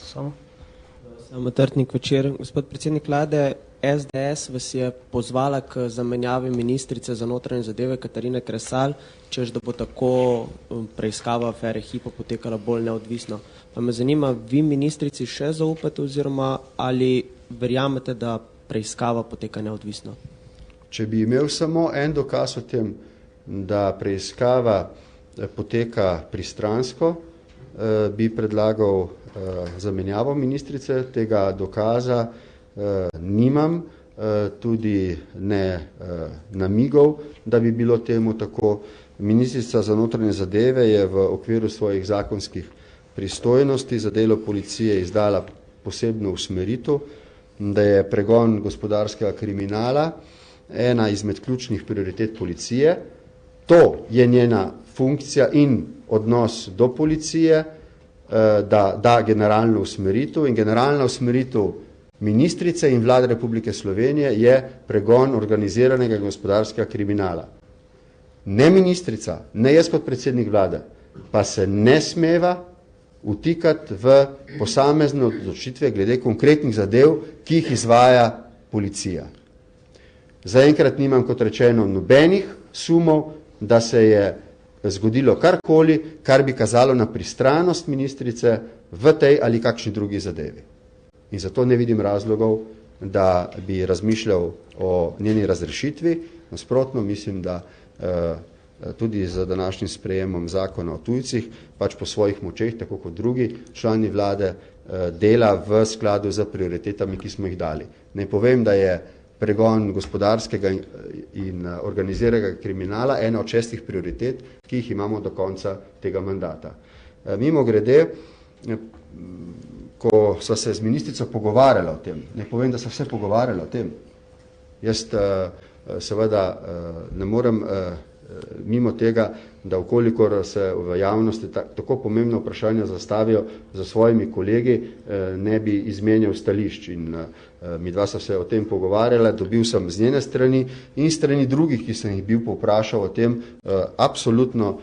Samo Trtnik, večer. Gospod predsednik vlade, SDS vas je pozvala k zamenjavi ministrice za notranje zadeve Katarine Kresal, češ da bo tako preiskava afere Hypo potekala bolj neodvisno. Pa me zanima, vi ministrici še zaupate oziroma ali verjamete, da preiskava poteka neodvisno? Če bi imel samo en dokaz o tem, da preiskava poteka pristransko, bi predlagal zamenjavo ministrice. Tega dokaza nimam, tudi ne namigov, da bi bilo temu tako. Ministrica za notranje zadeve je v okviru svojih zakonskih pristojnosti za delo policije izdala posebno usmeritev, da je pregon gospodarskega kriminala ena izmed ključnih prioritet policije. To je njena funkcija in odnos do policije, da da generalno usmeritev, in generalna usmeritev ministrice in vlade Republike Slovenije je pregon organiziranega gospodarskega kriminala. Ne ministrica, ne jaz kot predsednik vlade, pa se ne smeva vtikati v posamezne odločitve glede konkretnih zadev, ki jih izvaja policija. Zaenkrat nimam, kot rečeno, nobenih sumov, da se je zgodilo karkoli, kar bi kazalo na pristranost ministrice v tej ali kakšni drugi zadevi. In zato ne vidim razlogov, da bi razmišljal o njeni razrešitvi. Nasprotno, mislim, da tudi za današnjim sprejemom zakona o tujcih, pač po svojih močeh, tako kot drugi člani vlade, dela v skladu z prioritetami, ki smo jih dali. Ne povem, da je pregon gospodarskega in organiziranega kriminala ena od 6 prioritet, ki jih imamo do konca tega mandata. Mimo grede, ko sva se z ministrico pogovarjala o tem, ne povem, da sva vse pogovarjala o tem, jaz seveda ne morem mimo tega, da ukolikor se v javnosti tako pomembno vprašanje zastavijo za svojimi kolegi, ne bi izmenjal stališč. In mi dva sta se o tem pogovarjala, dobil sem z njene strani in strani drugih, ki sem jih bil povprašal o tem, absolutno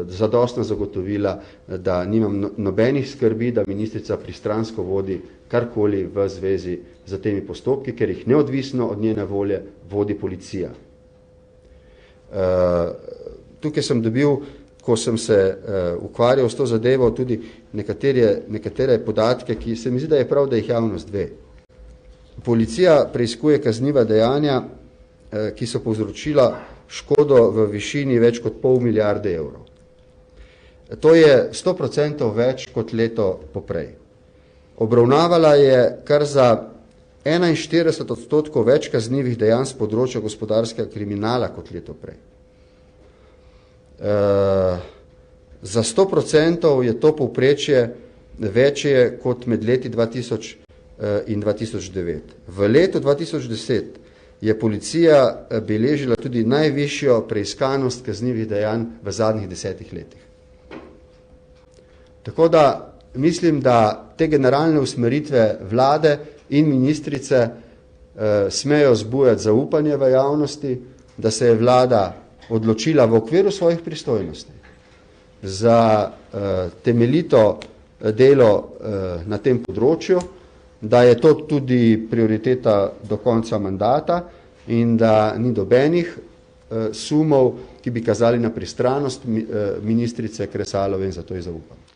zadostna zagotovila, da nimam nobenih skrbi, da ministrica pristransko vodi karkoli v zvezi z temi postopki, ker jih neodvisno od njene volje vodi policija. Tukaj sem dobil, ko sem se ukvarjal s to zadevo, tudi nekatere podatke, ki se mi zdi, da je prav, da jih javnost ve. Policija preiskuje kazniva dejanja, ki so povzročila škodo v višini več kot pol milijarde evrov. To je 100% več kot leto poprej. Obravnavala je kar za 41% več kaznivih dejanj z področja gospodarskega kriminala kot leto prej. Za 100% je to povprečje večje kot med leti 2000 in 2009. V letu 2010 je policija beležila tudi najvišjo preiskanost kaznivih dejanj v zadnjih 10 letih. Tako da mislim, da te generalne usmeritve vlade in ministrice smejo zbujati zaupanje v javnosti, da se je vlada odločila v okviru svojih pristojnosti za temeljito delo na tem področju, da je to tudi prioriteta do konca mandata in da ni dobenih sumov, ki bi kazali na pristranost ministrice Kresalove, in zato ji zaupam.